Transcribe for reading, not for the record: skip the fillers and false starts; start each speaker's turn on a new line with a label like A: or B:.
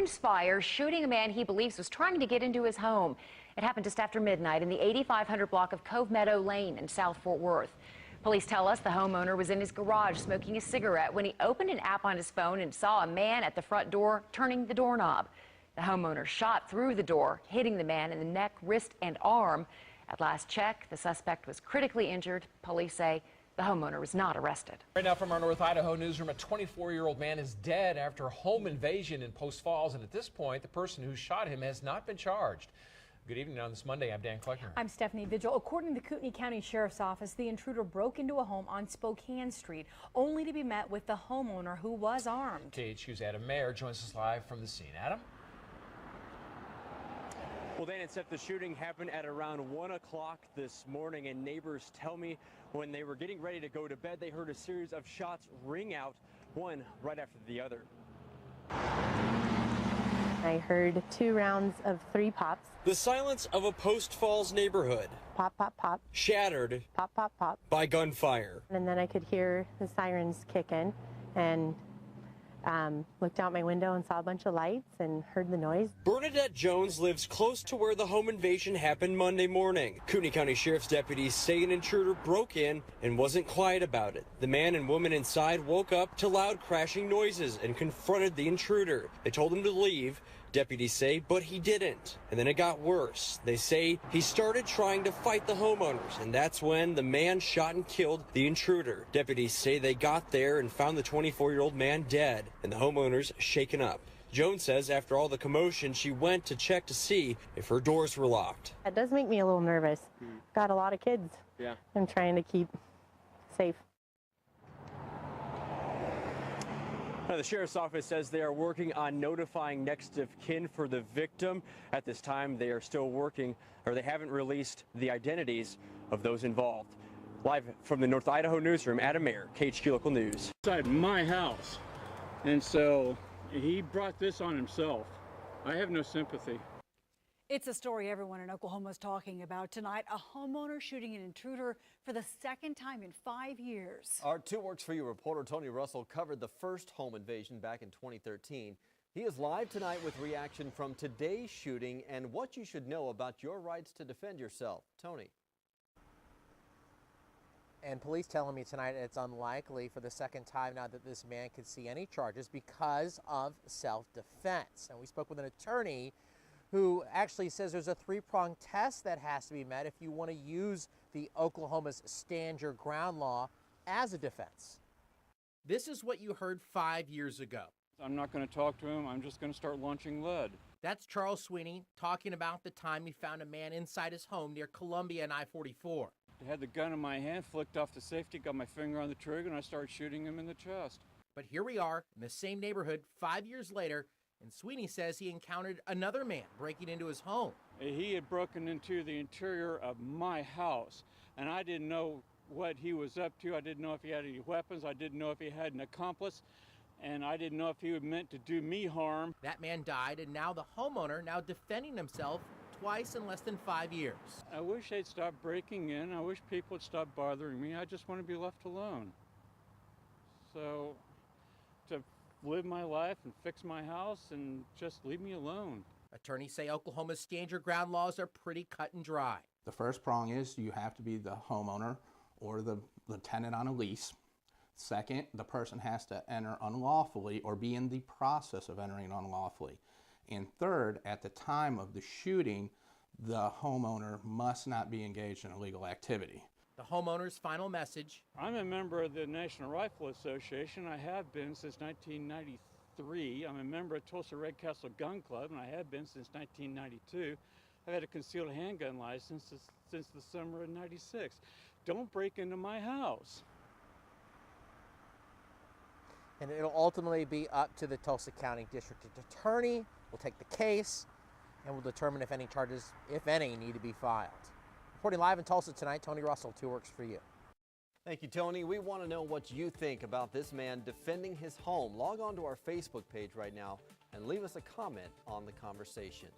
A: Jones fire, shooting a man he believes was trying to get into his home. It happened just after midnight in the 8500 block of Cove Meadow Lane in South Fort Worth. Police tell us the homeowner was in his garage smoking a cigarette when he opened an app on his phone and saw a man at the front door turning the doorknob. The homeowner shot through the door, hitting the man in the neck, wrist, and arm. At last check, the suspect was critically injured. Police say the homeowner was not arrested.
B: Right now from our North Idaho newsroom, a 24-year-old man is dead after a home invasion in Post Falls, and at this point, the person who shot him has not been charged. Good evening on this Monday. I'm Dan Kleckner.
C: I'm Stephanie Vigil. According to the Kootenai County Sheriff's Office, the intruder broke into a home on Spokane Street, only to be met with the homeowner who was armed.
B: KHQ's Adam Mayer joins us live from the scene. Adam?
D: Well, Dan and Seth, the shooting happened at around 1 o'clock this morning, and neighbors tell me when they were getting ready to go to bed, they heard a series of shots ring out, one right after the other.
E: I heard 2 rounds of 3 pops.
D: The silence of a Post Falls neighborhood.
E: Pop, pop, pop.
D: Shattered.
E: Pop, pop, pop.
D: By gunfire.
E: And then I could hear the sirens kick in and looked out my window and saw a bunch of lights and heard the noise.
D: Bernadette Jones lives close to where the home invasion happened Monday morning. Kootenai County Sheriff's deputies say an intruder broke in and wasn't quiet about it. The man and woman inside woke up to loud crashing noises and confronted the intruder. They told him to leave, deputies say, but he didn't. And then it got worse. They say he started trying to fight the homeowners, and that's when the man shot and killed the intruder. Deputies say they got there and found the 24-year-old man dead and the homeowners shaken up. Jones says after all the commotion, she went to check to see if her doors were locked.
E: It does make me a little nervous. Got a lot of kids.
D: Yeah.
E: I'm trying to keep safe.
D: Now, the Sheriff's Office says they are working on notifying next of kin for the victim. At this time, they are still working, or they haven't released the identities of those involved. Live from the North Idaho newsroom, Adam Mayer, KHQ Local News.
F: Inside my house, and so he brought this on himself. I have no sympathy.
G: It's a story everyone in Oklahoma is talking about tonight. A homeowner shooting an intruder for the second time in 5 years.
H: Our 2 Works For You reporter Tony Russell covered the first home invasion back in 2013. He is live tonight with reaction from today's shooting and what you should know about your rights to defend yourself. Tony.
I: And police telling me tonight it's unlikely for the second time now that this man could see any charges because of self-defense. And we spoke with an attorney who actually says there's a 3-pronged test that has to be met if you want to use the Oklahoma's Stand Your Ground law as a defense.
J: This is what you heard 5 years ago.
F: I'm not going to talk to him. I'm just going to start launching lead.
J: That's Charles Sweeney talking about the time he found a man inside his home near Columbia and I-44.
F: I had the gun in my hand, flicked off the safety, got my finger on the trigger, and I started shooting him in the chest.
J: But here we are in the same neighborhood 5 years later, and Sweeney says he encountered another man breaking into his home.
F: He had broken into the interior of my house, and I didn't know what he was up to. I didn't know if he had any weapons. I didn't know if he had an accomplice, and I didn't know if he was meant to do me harm.
J: That man died, and now the homeowner now defending himself twice in less than 5 years.
F: I wish they'd stop breaking in. I wish people would stop bothering me. I just want to be left alone. So, to live my life and fix my house and just leave me alone.
J: Attorneys say Oklahoma's Stand Your Ground laws are pretty cut and dry.
K: The first prong is you have to be the homeowner or the tenant on a lease. Second, the person has to enter unlawfully or be in the process of entering unlawfully. And third, at the time of the shooting, the homeowner must not be engaged in illegal activity.
J: The homeowner's final message.
F: I'm a member of the National Rifle Association. I have been since 1993. I'm a member of Tulsa Red Castle Gun Club, and I have been since 1992. I've had a concealed handgun license since the summer of '96. Don't break into my house.
I: And it'll ultimately be up to the Tulsa County District Attorney. We'll take the case and we'll determine if any charges, if any, need to be filed. Reporting live in Tulsa tonight, Tony Russell, 2 Works For You.
H: Thank you, Tony. We want to know what you think about this man defending his home. Log on to our Facebook page right now and leave us a comment on the conversation.